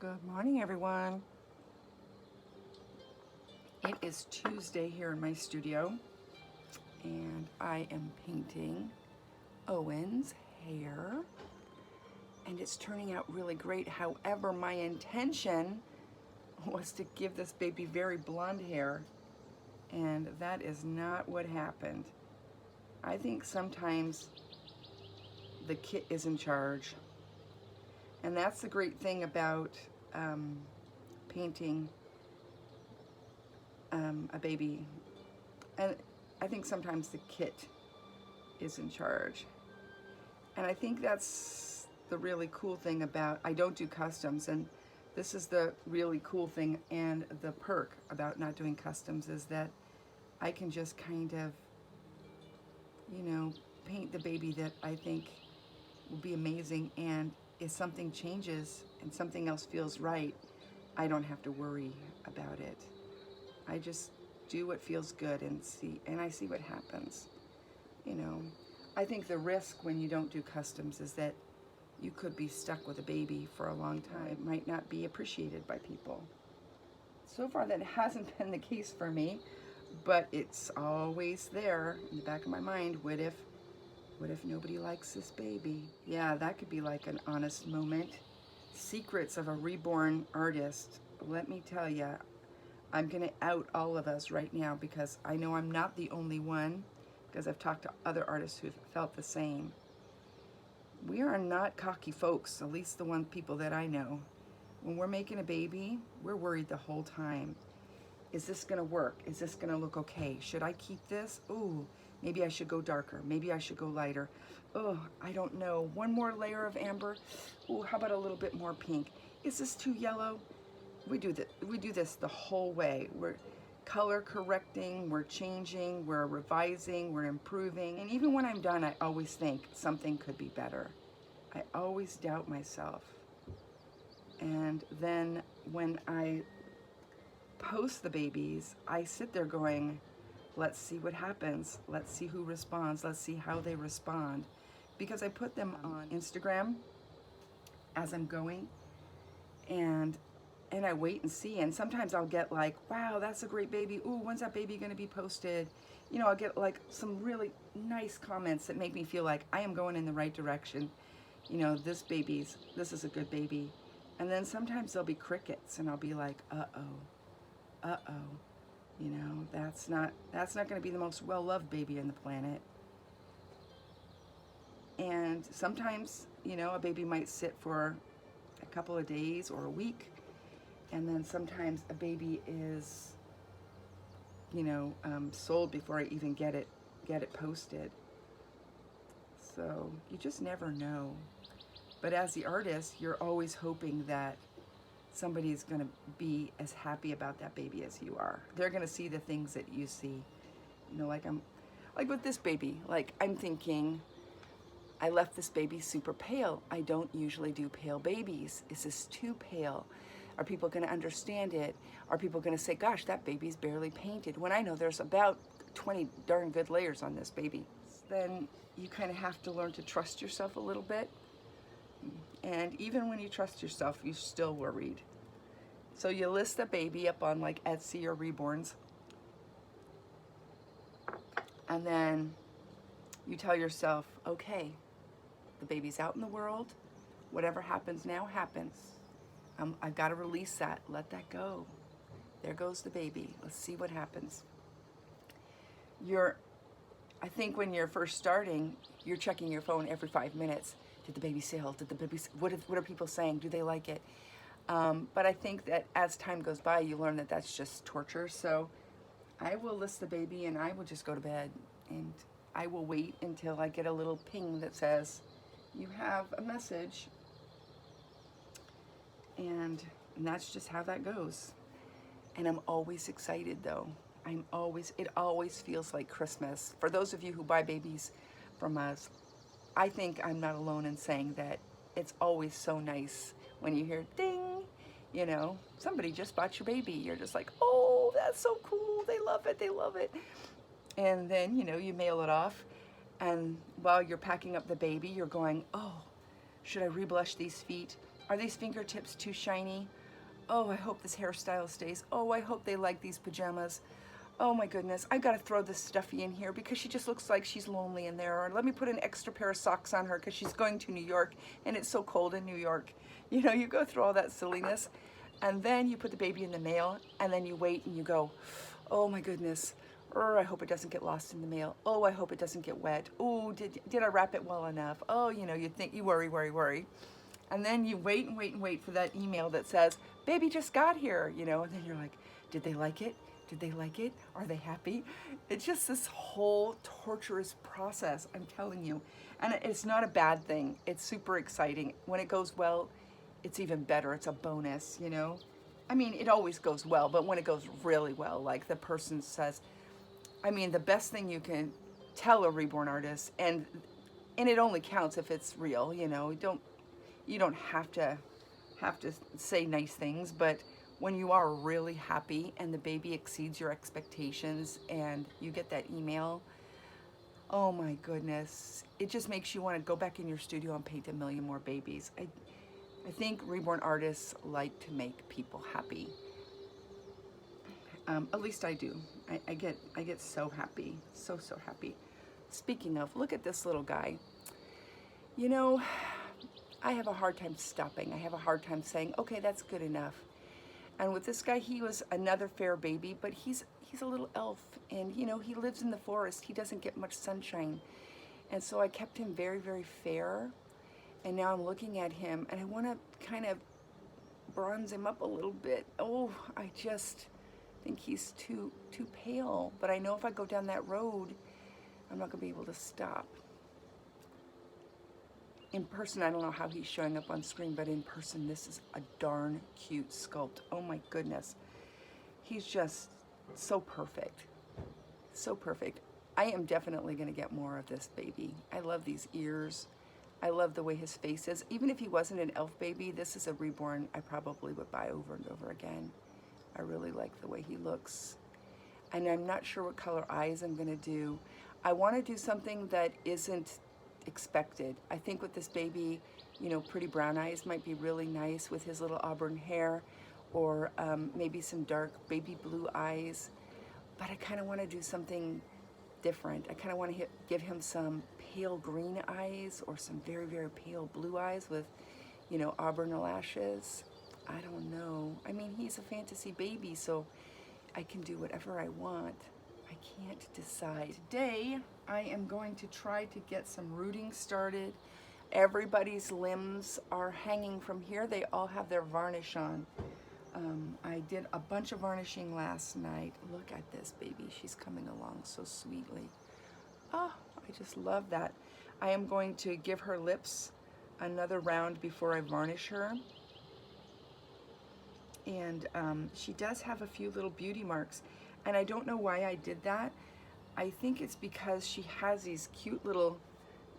Good morning, everyone. It is Tuesday here in my studio, and I am painting Owen's hair, and it's turning out really great. However, my intention was to give this baby very blonde hair, and that is not what happened. I think sometimes the kit is in charge, and that's the great thing about painting a baby. And I think sometimes the kit is in charge. And I think that's the really cool thing about, I don't do customs, and this is the really cool thing and the perk about not doing customs is that I can just kind of, paint the baby that I think will be amazing, and if something changes and something else feels right, I don't have to worry about it. I just do what feels good and I see what happens. I think the risk when you don't do customs is that you could be stuck with a baby for a long time. It might not be appreciated by people. So far that hasn't been the case for me, but it's always there in the back of my mind. What if nobody likes this baby? Yeah, that could be like an honest moment. Secrets of a reborn artist. Let me tell you, I'm going to out all of us right now because I know I'm not the only one, because I've talked to other artists who've felt the same. We are not cocky folks, at least the people that I know. When we're making a baby, we're worried the whole time. Is this going to work? Is this going to look okay? Should I keep this? Ooh, maybe I should go darker. Maybe I should go lighter. Oh, I don't know. One more layer of amber. Ooh, how about a little bit more pink? Is this too yellow? We do this the whole way. We're color correcting, we're changing, we're revising, we're improving. And even when I'm done, I always think something could be better. I always doubt myself. And then when I post the babies, I sit there going, let's see what happens. Let's see who responds. Let's see how they respond. Because I put them on Instagram as I'm going, and I wait and see, and sometimes I'll get like, wow, that's a great baby. Ooh, when's that baby gonna be posted? I'll get like some really nice comments that make me feel like I am going in the right direction. This is a good baby. And then sometimes there'll be crickets, and I'll be like, uh-oh. That's not gonna be the most well-loved baby on the planet. And sometimes, a baby might sit for a couple of days or a week. And then sometimes a baby is, sold before I even get it posted. So you just never know. But as the artist, you're always hoping that somebody's going to be as happy about that baby as you are. They're going to see the things that you see. Like with this baby, like I'm thinking, I left this baby super pale. I don't usually do pale babies. Is this too pale? Are people going to understand it? Are people going to say, gosh, that baby's barely painted, when I know there's about 20 darn good layers on this baby? Then you kind of have to learn to trust yourself a little bit. And even when you trust yourself, you're still worried. So you list the baby up on like Etsy or Reborns. And then you tell yourself, okay, the baby's out in the world. Whatever happens now happens. I've got to release that. Let that go. There goes the baby. Let's see what happens. I think when you're first starting, you're checking your phone every 5 minutes. Did the baby sell? What are people saying? Do they like it? But I think that as time goes by, you learn that that's just torture. So I will list the baby and I will just go to bed. And I will wait until I get a little ping that says, you have a message. And that's just how that goes. And I'm always excited though. It always feels like Christmas. For those of you who buy babies from us, I think I'm not alone in saying that it's always so nice when you hear ding, somebody just bought your baby. You're just like, oh, that's so cool. They love it. They love it. And then, you mail it off. And while you're packing up the baby, you're going, oh, should I reblush these feet? Are these fingertips too shiny? Oh, I hope this hairstyle stays. Oh, I hope they like these pajamas. Oh my goodness, I gotta throw this stuffy in here because she just looks like she's lonely in there. Or let me put an extra pair of socks on her because she's going to New York and it's so cold in New York. You know, you go through all that silliness and then you put the baby in the mail and then you wait and you go, oh my goodness, I hope it doesn't get lost in the mail. Oh, I hope it doesn't get wet. Oh, did I wrap it well enough? Oh, you know, you think, you worry. And then you wait and wait for that email that says, baby just got here, you know, and then you're like, did they like it? Did they like it? Are they happy? It's just this whole torturous process, I'm telling you. And it's not a bad thing. It's super exciting. When it goes well, it's even better. It's a bonus, you know? I mean, it always goes well, but when it goes really well, like the person says, I mean, the best thing you can tell a reborn artist, and it only counts if it's real, you know? You don't have to say nice things, but when you are really happy and the baby exceeds your expectations and you get that email, oh my goodness, it just makes you want to go back in your studio and paint a million more babies. I think reborn artists like to make people happy. At least I do. I get so happy, so happy. Speaking of, look at this little guy. You know, I have a hard time stopping. I have a hard time saying, okay, that's good enough. And with this guy, he was another fair baby, but he's a little elf, and you know, he lives in the forest. He doesn't get much sunshine. And so I kept him very, very fair. And now I'm looking at him and I want to kind of bronze him up a little bit. Oh, I just think he's too pale. But I know if I go down that road, I'm not gonna be able to stop. In person, I don't know how he's showing up on screen, but in person, this is a darn cute sculpt. Oh my goodness. He's just so perfect. So perfect. I am definitely gonna get more of this baby. I love these ears. I love the way his face is. Even if he wasn't an elf baby, this is a reborn I probably would buy over and over again. I really like the way he looks. And I'm not sure what color eyes I'm gonna do. I wanna do something that isn't expected. I think with this baby, you know, pretty brown eyes might be really nice with his little auburn hair, or maybe some dark baby blue eyes. But I kind of want to do something different. I kind of want to give him some pale green eyes or some very, very pale blue eyes with, you know, auburn lashes. I don't know. I mean, he's a fantasy baby, so I can do whatever I want. I can't decide. Today, I am going to try to get some rooting started. Everybody's limbs are hanging from here. They all have their varnish on. I did a bunch of varnishing last night. Look at this baby. She's coming along so sweetly. Oh, I just love that. I am going to give her lips another round before I varnish her. And she does have a few little beauty marks. And I don't know why I did that. I think it's because she has these cute little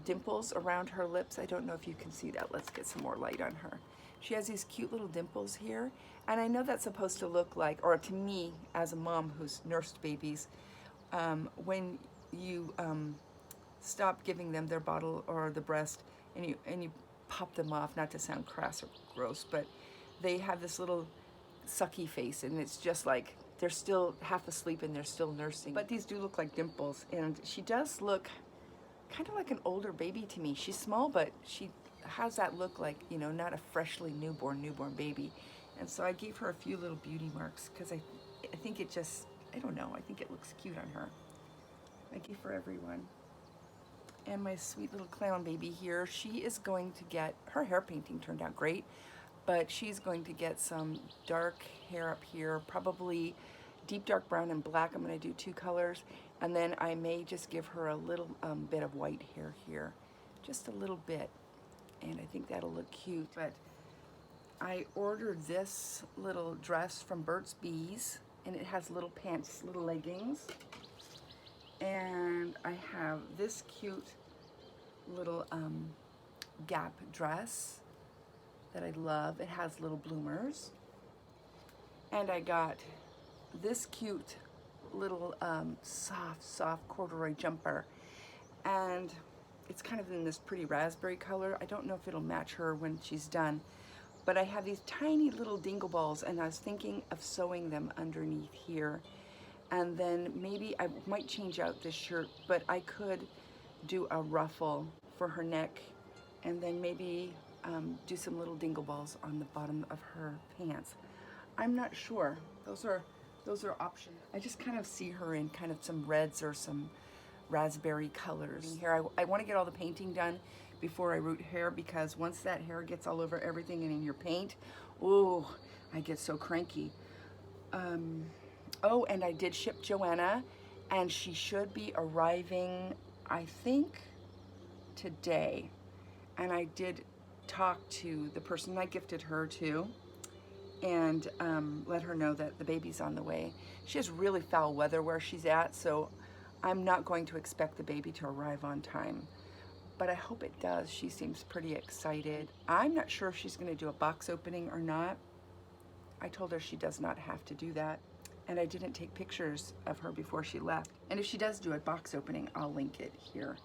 dimples around her lips. I don't know if you can see that. Let's get some more light on her. She has these cute little dimples here. And I know that's supposed to look like, or to me as a mom who's nursed babies, when you stop giving them their bottle or the breast and you pop them off, not to sound crass or gross, but they have this little sucky face, and it's just like they're still half asleep and they're still nursing. But these do look like dimples, and she does look kind of like an older baby to me. She's small, but she has that look like, you know, not a freshly newborn baby. And so I gave her a few little beauty marks because I think it just, I don't know, I think it looks cute on her. I gave her everyone. And my sweet little clown baby here, she is going to get, her hair painting turned out great, but she's going to get some dark hair up here, probably deep dark brown and black. I'm going to do 2 colors, and then I may just give her a little bit of white hair here, just a little bit, and I think that'll look cute. But I ordered this little dress from Burt's Bees, and it has little pants, little leggings, and I have this cute little Gap dress that I love. It has little bloomers. And I got this cute little soft corduroy jumper. And it's kind of in this pretty raspberry color. I don't know if it'll match her when she's done, But I have these tiny little dingle balls, and I was thinking of sewing them underneath here. And then maybe I might change out this shirt, but I could do a ruffle for her neck, and then maybe do some little dingle balls on the bottom of her pants. I'm not sure. Those are options. I just kind of see her in kind of some reds or some raspberry colors. Here, I want to get all the painting done before I root hair, because once that hair gets all over everything and in your paint, oh, I get so cranky. Oh, and I did ship Johanna, and she should be arriving, I think, today. And I did talk to the person I gifted her to, and let her know that the baby's on the way. She has really foul weather where she's at, so I'm not going to expect the baby to arrive on time. But I hope it does. She seems pretty excited. I'm not sure if she's going to do a box opening or not. I told her she does not have to do that. And I didn't take pictures of her before she left. And if she does do a box opening, I'll link it here.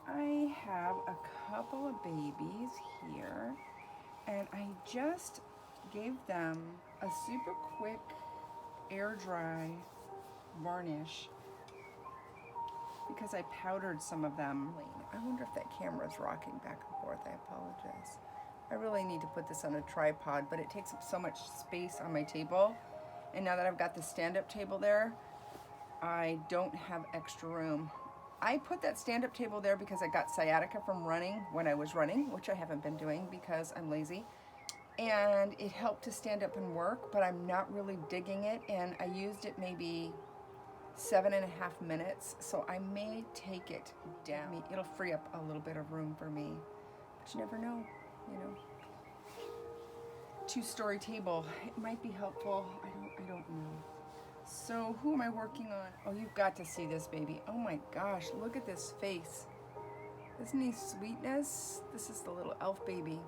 I have a couple of babies here, and I just gave them a super quick air dry varnish because I powdered some of them. I wonder if that camera's rocking back and forth. I apologize. I really need to put this on a tripod, but it takes up so much space on my table. And now that I've got the stand-up table there, I don't have extra room. I put that stand-up table there because I got sciatica from running when I was running, which I haven't been doing because I'm lazy. And it helped to stand up and work, but I'm not really digging it. And I used it maybe 7.5 minutes, so I may take it down. It'll free up a little bit of room for me, but you never know, you know. 2-story table, it might be helpful. I don't know. So who am I working on? Oh, you've got to see this baby. Oh my gosh, look at this face. Isn't he sweetness? This is the little elf baby.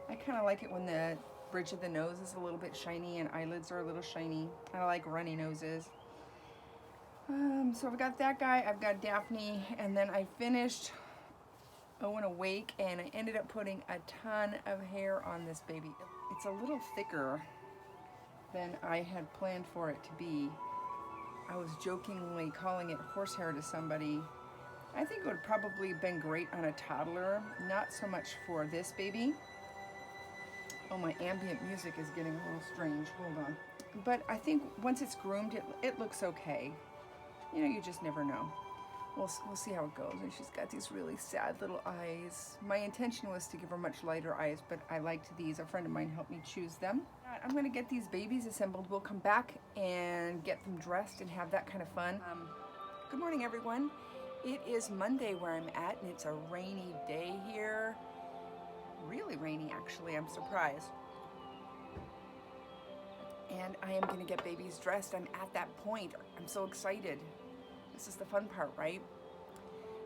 I kind of like it when the bridge of the nose is a little bit shiny and eyelids are a little shiny. I like runny noses. So I've got that guy, I've got Daphne, and then I finished Owen awake, and I ended up putting a ton of hair on this baby. It's a little thicker than I had planned for it to be. I was jokingly calling it horsehair to somebody. I think it would probably have been great on a toddler, not so much for this baby. Oh, my ambient music is getting a little strange. Hold on. But I think once it's groomed, it looks okay. You know, you just never know. We'll see how it goes. And she's got these really sad little eyes. My intention was to give her much lighter eyes, but I liked these. A friend of mine helped me choose them. I'm going to get these babies assembled. We'll come back and get them dressed and have that kind of fun. Good morning, everyone. It is Monday where I'm at, and it's a rainy day here. Really rainy, actually. I'm surprised. And I am going to get babies dressed. I'm at that point. I'm so excited. This is the fun part, right?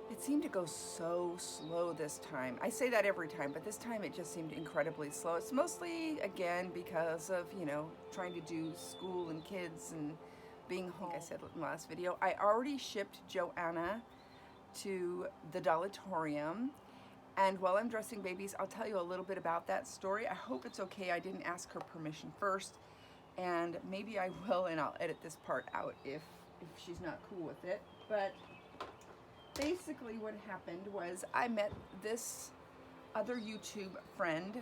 It seemed to go so slow this time. I say that every time, but this time it just seemed incredibly slow. It's mostly, again, because of, you know, trying to do school and kids and being home. Like I said in the last video, I already shipped Johanna to the Dahlitormium. And while I'm dressing babies, I'll tell you a little bit about that story. I hope it's okay. I didn't ask her permission first. And maybe I will, and I'll edit this part out if she's not cool with it. But basically what happened was I met this other YouTube friend,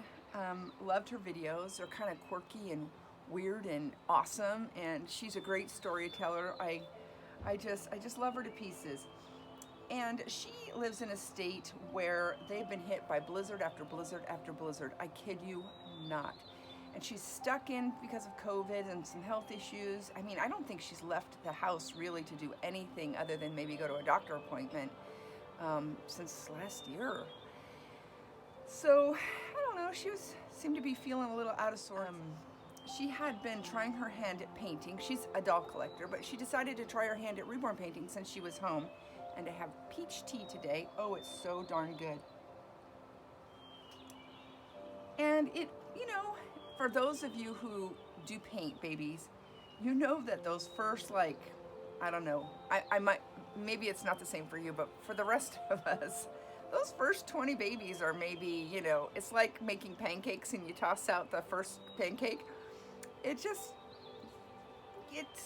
loved her videos. They're kind of quirky and weird and awesome, and she's a great storyteller. I just love her to pieces. And she lives in a state where they've been hit by blizzard after blizzard after blizzard. I kid you not. And she's stuck in because of COVID and some health issues. I mean, I don't think she's left the house really to do anything other than maybe go to a doctor appointment since last year. So, I don't know, seemed to be feeling a little out of sorts. She had been trying her hand at painting. She's a doll collector, but she decided to try her hand at reborn painting since she was home. And to have peach tea today, oh, it's so darn good. And it, you know, for those of you who do paint babies, you know that those first, like, I don't know, I might, maybe it's not the same for you, but for the rest of us, those first 20 babies are maybe, you know, it's like making pancakes and you toss out the first pancake.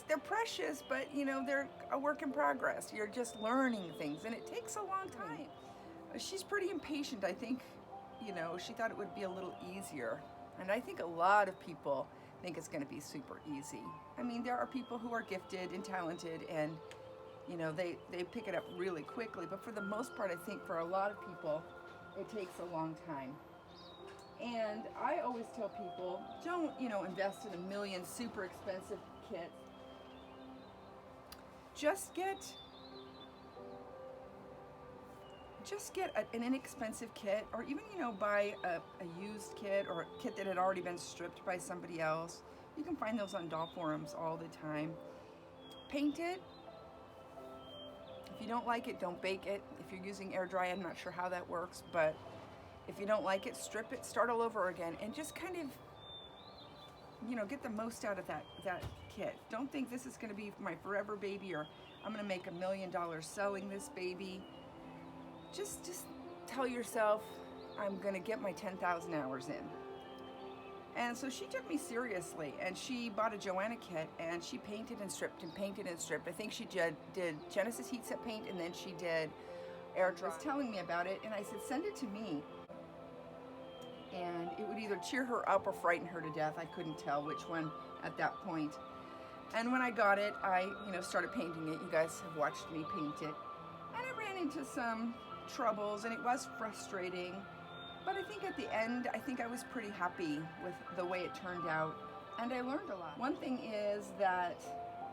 They're precious, but you know, they're a work in progress. You're just learning things and it takes a long time. She's pretty impatient. I think, you know, she thought it would be a little easier. And I think a lot of people think it's going to be super easy. I mean, there are people who are gifted and talented and, you know, they pick it up really quickly. But for the most part, I think for a lot of people, it takes a long time. And I always tell people, don't, you know, invest in a million super expensive kits. Just get an inexpensive kit, or even, you know, buy a used kit or a kit that had already been stripped by somebody else. You can find those on doll forums all the time. Paint it. If you don't like it, don't bake it. If you're using air dry, I'm not sure how that works, but if you don't like it, strip it, start all over again, and just kind of, you know, get the most out of that kit. Don't think this is going to be my forever baby, or I'm going to make $1 million selling this baby. Just tell yourself, I'm going to get my 10,000 hours in. And so she took me seriously, and she bought a Johanna kit, and she painted and stripped and painted and stripped. I think she did Genesis heat set paint, and then she did air dry. She was telling me about it, and I said, send it to me. And it would either cheer her up or frighten her to death. I couldn't tell which one at that point. And when I got it, I, you know, started painting it. You guys have watched me paint it. And I ran into some troubles, and it was frustrating. But I think at the end, I think I was pretty happy with the way it turned out. And I learned a lot. One thing is that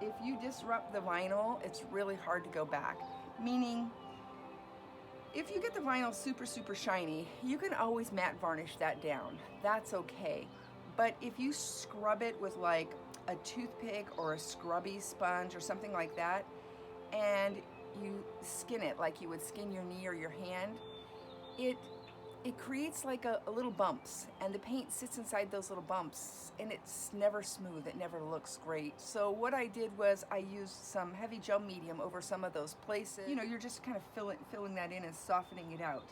if you disrupt the vinyl, it's really hard to go back. Meaning, if you get the vinyl super, super shiny, you can always matte varnish that down. That's okay. But if you scrub it with like a toothpick or a scrubby sponge or something like that, and you skin it like you would skin your knee or your hand, it creates like a little bumps, and the paint sits inside those little bumps, and it's never smooth. It never looks great. So what I did was I used some heavy gel medium over some of those places. You know, you're just kind of filling that in and softening it out.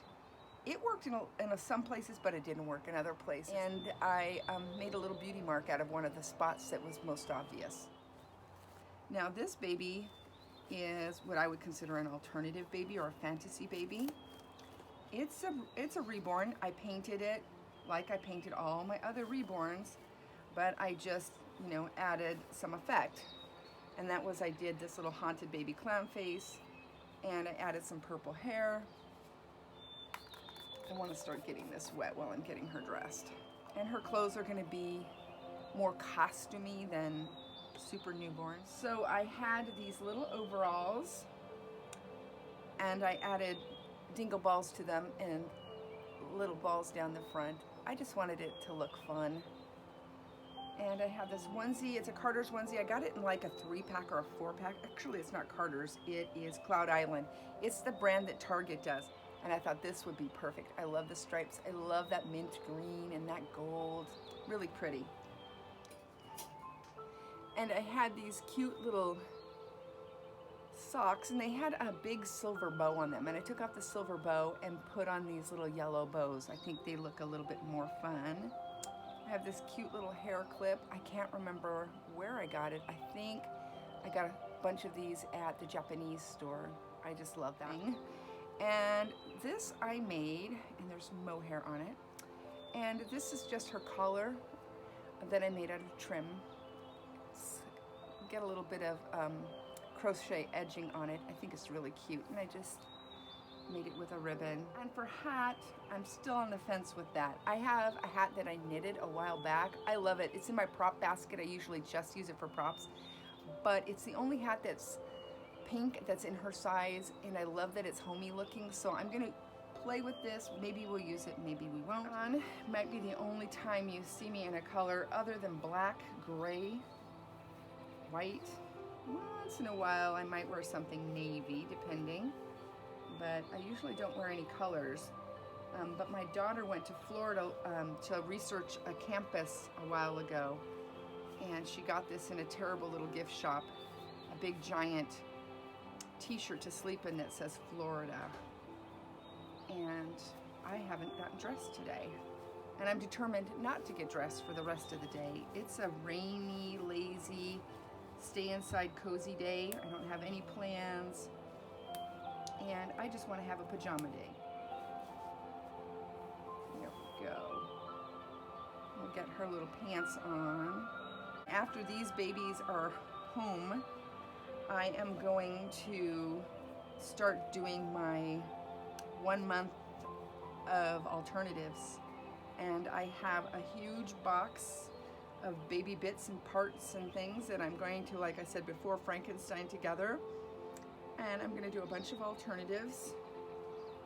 It worked in some places, but it didn't work in other places. And I made a little beauty mark out of one of the spots that was most obvious. Now this baby is what I would consider an alternative baby or a fantasy baby. It's a reborn. I painted it like I painted all my other reborns, but I just, you know, added some effect. And that was, I did this little haunted baby clown face, and I added some purple hair. I want to start getting this wet while I'm getting her dressed. And her clothes are going to be more costumey than super newborn. So I had these little overalls, and I added dingle balls to them and little balls down the front. I just wanted it to look fun. And I have this onesie. It's a Carter's onesie. I got it in like a 3-pack or a 4-pack. Actually, it's not Carter's. It is Cloud Island. It's the brand that Target does. And I thought this would be perfect. I love the stripes. I love that mint green and that gold. Really pretty. And I had these cute little socks, and they had a big silver bow on them. And I took off the silver bow and put on these little yellow bows. I think they look a little bit more fun. I have this cute little hair clip. I can't remember where I got it. I think I got a bunch of these at the Japanese store. I just love that. And this I made, and there's mohair on it. And this is just her collar that I made out of trim. Get a little bit of crochet edging on it. I think it's really cute, and I just made it with a ribbon. And for hat, I'm still on the fence with that. I have a hat that I knitted a while back. I love it. It's in my prop basket. I usually just use it for props, but it's the only hat that's pink that's in her size, and I love that it's homey looking, so I'm gonna play with this. Maybe we'll use it, maybe we won't. Might be the only time you see me in a color other than black, gray, white. Once in a while I might wear something navy, depending, but I usually don't wear any colors. But my daughter went to Florida to research a campus a while ago, and she got this in a terrible little gift shop, a big giant t-shirt to sleep in that says Florida. and I haven't gotten dressed today. And I'm determined not to get dressed for the rest of the day. It's a rainy, lazy, stay inside cozy day. I don't have any plans, and I just want to have a pajama day. There we go. We'll get her little pants on. After these babies are home, I am going to start doing my 1 month of alternatives. And I have a huge box of baby bits and parts and things that I'm going to, like I said before, Frankenstein together. And I'm going to do a bunch of alternatives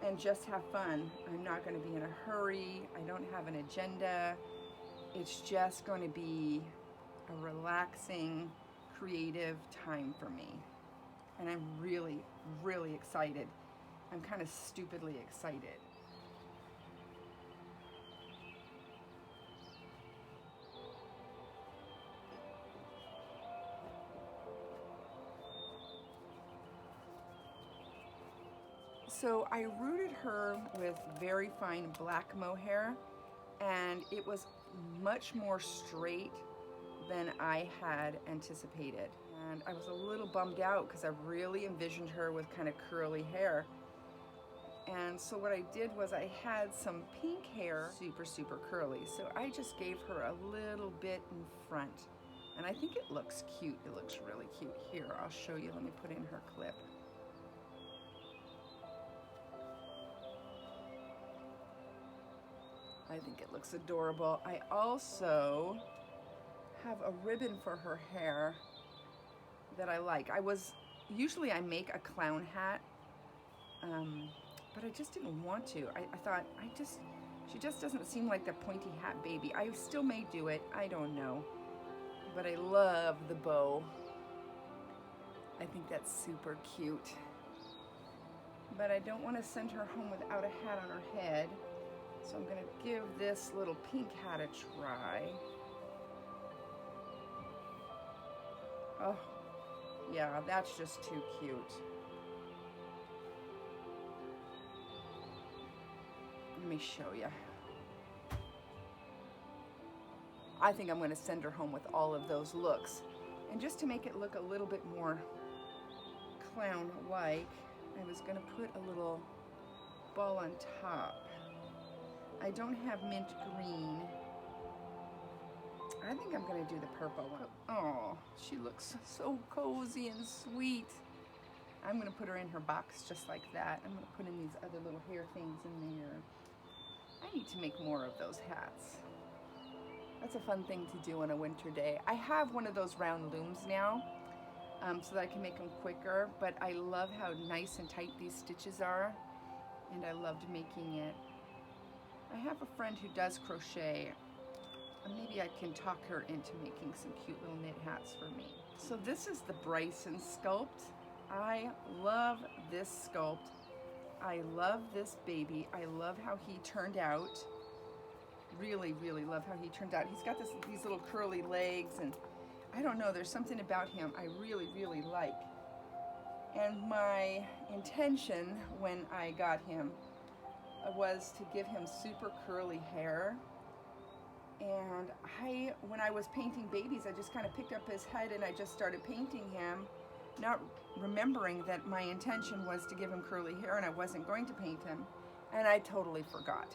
and just have fun. I'm not going to be in a hurry. I don't have an agenda. It's just going to be a relaxing, creative time for me. And I'm really, really excited. I'm kind of stupidly excited. So I rooted her with very fine black mohair, and it was much more straight than I had anticipated. And I was a little bummed out because I really envisioned her with kind of curly hair. And so what I did was I had some pink hair, super, super curly. So I just gave her a little bit in front. And I think it looks cute. It looks really cute. Here, I'll show you. Let me put in her clip. I think it looks adorable. I also have a ribbon for her hair that I like. Usually I make a clown hat, but I just didn't want to. I thought, she just doesn't seem like the pointy hat baby. I still may do it, I don't know. But I love the bow. I think that's super cute. But I don't want to send her home without a hat on her head. So I'm going to give this little pink hat a try. Oh, yeah, that's just too cute. Let me show you. I think I'm going to send her home with all of those looks. And just to make it look a little bit more clown-like, I was going to put a little ball on top. I don't have mint green. I think I'm going to do the purple one. Oh, she looks so cozy and sweet. I'm going to put her in her box just like that. I'm going to put in these other little hair things in there. I need to make more of those hats. That's a fun thing to do on a winter day. I have one of those round looms now, so that I can make them quicker, but I love how nice and tight these stitches are, and I loved making it. I have a friend who does crochet, and maybe I can talk her into making some cute little knit hats for me. So this is the Bryson Sculpt. I love this sculpt. I love this baby. I love how he turned out. Really, really love how he turned out. He's got these little curly legs, and I don't know, there's something about him I really, really like. And my intention when I got him was to give him super curly hair. And when I was painting babies, I just kind of picked up his head and I just started painting him, not remembering that my intention was to give him curly hair and I wasn't going to paint him, and I totally forgot.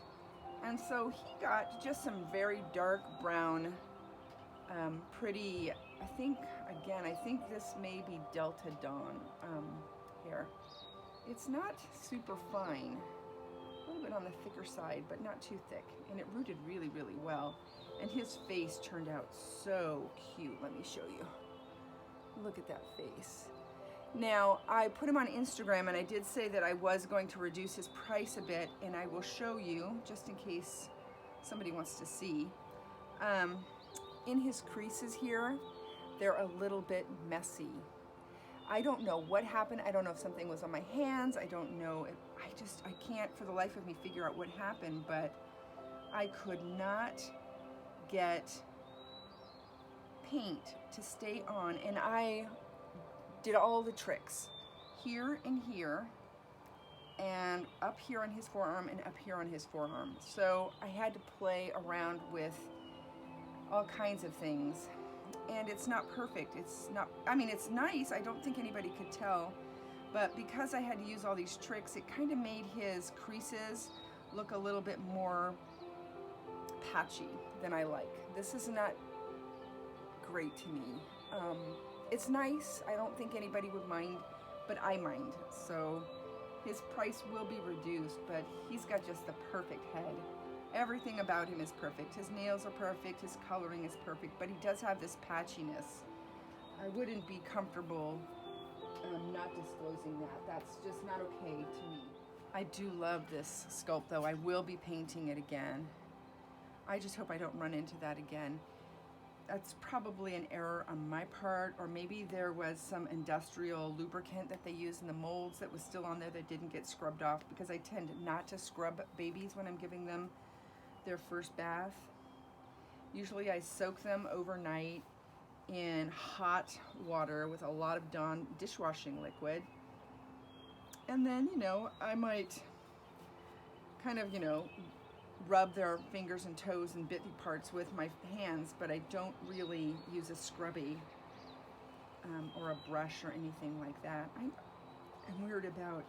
And so he got just some very dark brown, pretty, I think this may be Delta Dawn hair. It's not super fine, a little bit on the thicker side, but not too thick. And it rooted really, really well. And his face turned out so cute. Let me show you. Look at that face. Now, I put him on Instagram, and I did say that I was going to reduce his price a bit, and I will show you, just in case somebody wants to see. In his creases here, they're a little bit messy. I don't know what happened. I don't know if something was on my hands. I don't know. I can't for the life of me figure out what happened, but I could not get paint to stay on, and I did all the tricks here and here, and up here on his forearm and up here on his forearm. So I had to play around with all kinds of things. And it's not perfect. It's not, I mean, it's nice. I don't think anybody could tell. But because I had to use all these tricks, it kind of made his creases look a little bit more patchy than I like. This is not great to me. It's nice. I don't think anybody would mind, but I mind. So his price will be reduced, but he's got just the perfect head. Everything about him is perfect. His nails are perfect, his coloring is perfect, but he does have this patchiness. I wouldn't be comfortable not disclosing that. That's just not okay to me. I do love this sculpt though. I will be painting it again. I just hope I don't run into that again. That's probably an error on my part, or maybe there was some industrial lubricant that they use in the molds that was still on there that didn't get scrubbed off, because I tend not to scrub babies when I'm giving them their first bath. Usually I soak them overnight in hot water with a lot of Dawn dishwashing liquid. And then, you know, I might kind of, you know, rub their fingers and toes and bitty parts with my hands, but I don't really use a scrubby or a brush or anything like that. I'm weird about,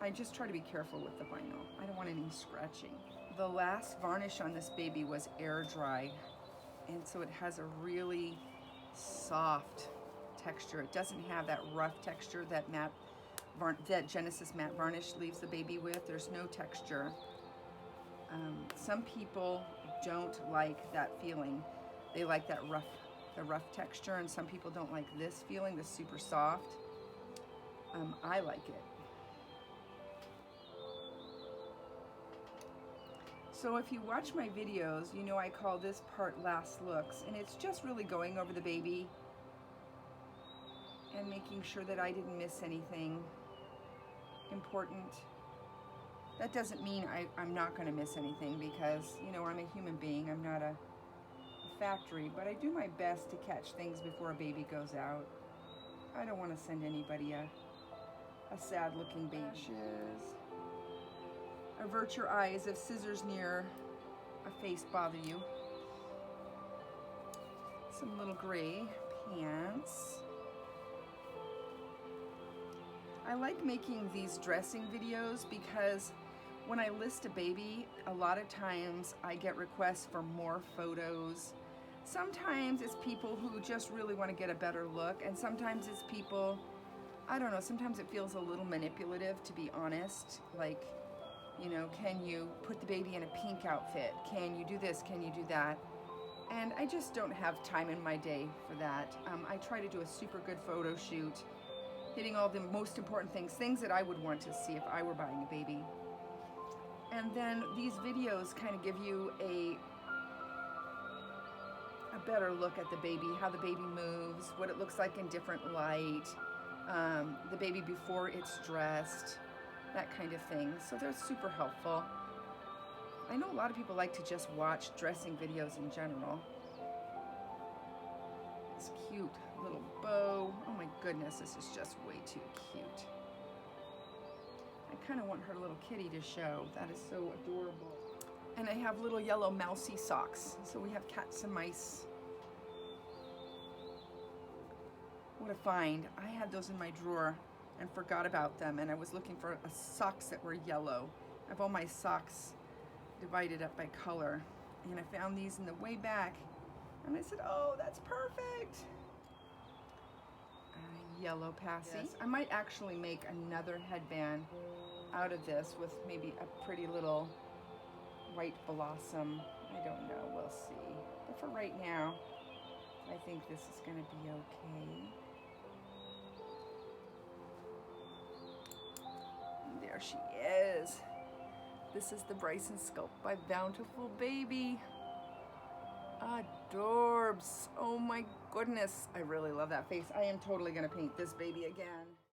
I just try to be careful with the vinyl. I don't want any scratching. The last varnish on this baby was air dry, and so it has a really soft texture. It doesn't have that rough texture that that Genesis matte varnish leaves the baby with. There's no texture. Some people don't like that feeling. They like that rough texture, and some people don't like this feeling, this super soft. I like it. So if you watch my videos, you know I call this part last looks, and it's just really going over the baby and making sure that I didn't miss anything important. That doesn't mean I'm not going to miss anything, because, you know, I'm a human being. I'm not a factory, but I do my best to catch things before a baby goes out. I don't want to send anybody a sad looking baby. Avert your eyes if scissors near a face bother you. Some little gray pants. I like making these dressing videos because when I list a baby, a lot of times I get requests for more photos. Sometimes it's people who just really want to get a better look, and sometimes it's people, I don't know, sometimes it feels a little manipulative, to be honest. Like, you know, can you put the baby in a pink outfit? Can you do this? Can you do that? And I just don't have time in my day for that. I try to do a super good photo shoot, hitting all the most important things that I would want to see if I were buying a baby. And then these videos kind of give you a better look at the baby, how the baby moves, what it looks like in different light, the baby before it's dressed, that kind of thing. So they're super helpful. I know a lot of people like to just watch dressing videos in general. This cute little bow. Oh my goodness, this is just way too cute. I kind of want her little kitty to show. That is so adorable. And I have little yellow mousy socks. So we have cats and mice. What a find. I had those in my drawer and forgot about them, and I was looking for socks that were yellow. I have all my socks divided up by color, and I found these in the way back, and I said, oh, that's perfect. Yellow passy. Yes. I might actually make another headband out of this with maybe a pretty little white blossom. I don't know, we'll see. But for right now, I think this is gonna be okay. There she is. This is the Bryson Sculpt by Bountiful Baby. Adorbs. Oh my goodness. I really love that face. I am totally gonna paint this baby again.